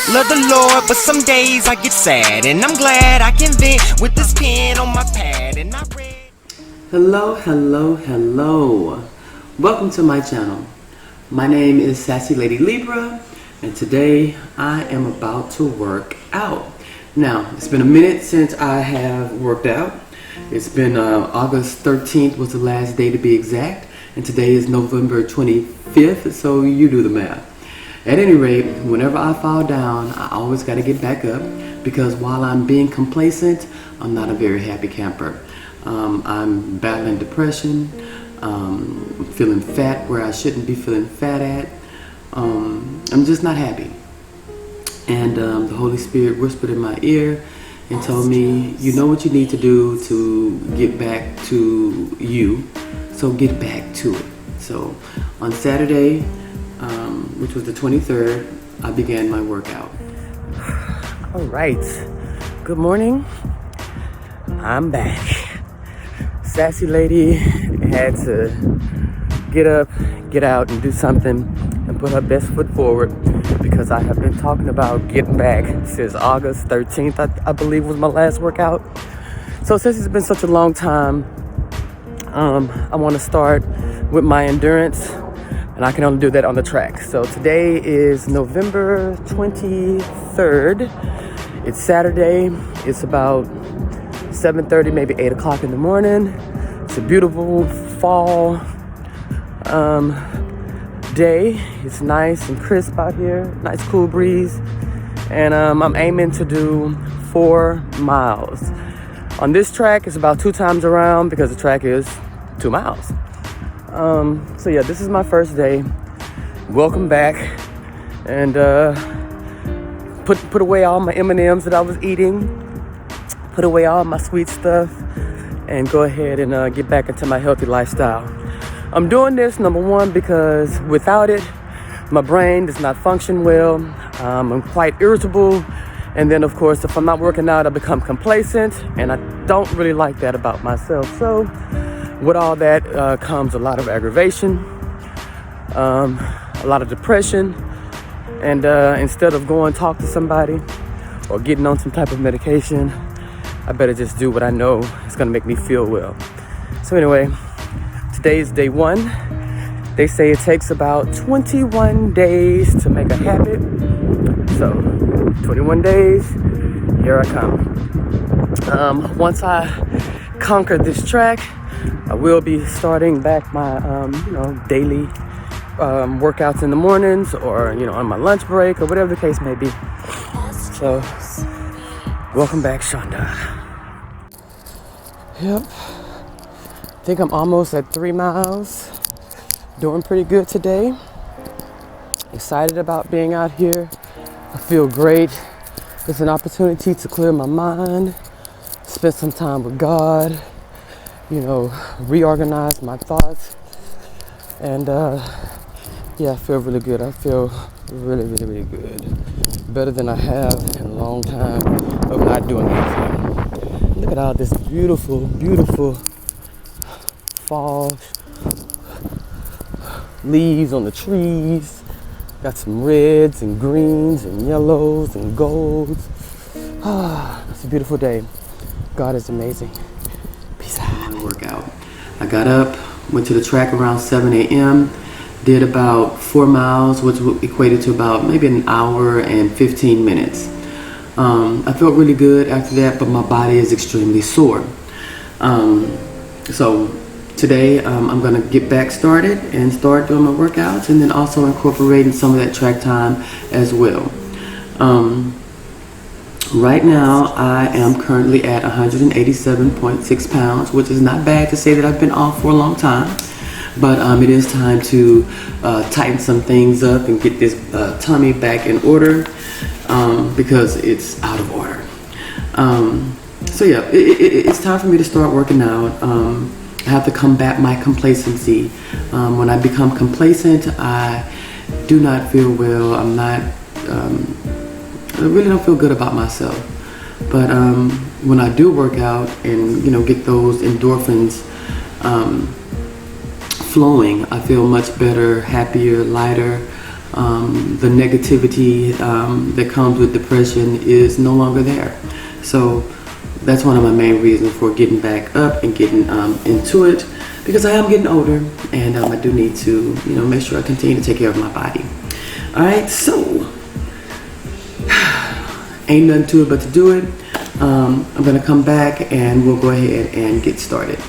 Love the Lord, but some days I get sad, and I'm glad I can vent with this pen on my pad. And I read. Hello. Welcome to my channel. My name is SassyLady Libra, and today I am about to work out. Now, it's been a minute since I have worked out. It's been August 13th was the last day to be exact, and today is November 25th, so you do the math. At any rate, whenever I fall down, I always got to get back up, because while I'm being complacent, I'm not a very happy camper. I'm battling depression, feeling fat where I shouldn't be feeling fat at. I'm just not happy. And the Holy Spirit whispered in my ear and told me, you know what you need to do to get back to you, so get back to it. So on Saturday, which was the 23rd, I began my workout. All right, good morning. I'm back. SassyLady had to get up, get out, and do something and put her best foot forward, because I have been talking about getting back since August 13th, I believe was my last workout. So since it's been such a long time, I want to start with my endurance, and I can only do that on the track. So today is November 23rd. It's Saturday. It's about 7:30, maybe 8 o'clock in the morning. It's a beautiful fall day. It's nice and crisp out here. Nice cool breeze. And I'm aiming to do 4 miles. On this track, it's about 2 times around, because the track is 2 miles. So yeah, this is my first day. Welcome back. And put away all my M&Ms that I was eating. Put away all my sweet stuff. And go ahead and get back into my healthy lifestyle. I'm doing this, number one, because without it, my brain does not function well. I'm quite irritable. And then, of course, if I'm not working out, I become complacent. And I don't really like that about myself. So with all that comes a lot of aggravation, a lot of depression. And instead of going talk to somebody or getting on some type of medication, I better just do what I know is going to make me feel well. So anyway, today is day 1. They say it takes about 21 days to make a habit. So 21 days, here I come. Once I conquer this track, I will be starting back my daily workouts in the mornings, or on my lunch break, or whatever the case may be. So welcome back, Shonda. Yep. I think I'm almost at 3 miles. Doing pretty good today. Excited about being out here. I feel great. It's an opportunity to clear my mind, spend some time with God, reorganize my thoughts. And I feel really good. I feel really, really, really good. Better than I have in a long time of not doing anything. Look at all this beautiful, beautiful fall leaves on the trees. Got some reds and greens and yellows and golds. It's a beautiful day. God is amazing. Peace out. Workout. I got up, went to the track around 7 a.m., did about 4 miles, which equated to about maybe an hour and 15 minutes. I felt really good after that, but my body is extremely sore. So today I'm going to get back started and start doing my workouts, and then also incorporating some of that track time as well. Right now I am currently at 187.6 pounds, which is not bad to say that I've been off for a long time. But it is time to tighten some things up and get this tummy back in order, because it's out of order. So yeah, it's time for me to start working out. I have to combat my complacency. When I become complacent, I do not feel well. I really don't feel good about myself. But when I do work out and get those endorphins flowing, I feel much better, happier, lighter. the negativity that comes with depression is no longer there. So that's one of my main reasons for getting back up and getting into it, because I am getting older and I do need to, make sure I continue to take care of my body. All right, so ain't nothing to it but to do it. I'm gonna come back and we'll go ahead and get started.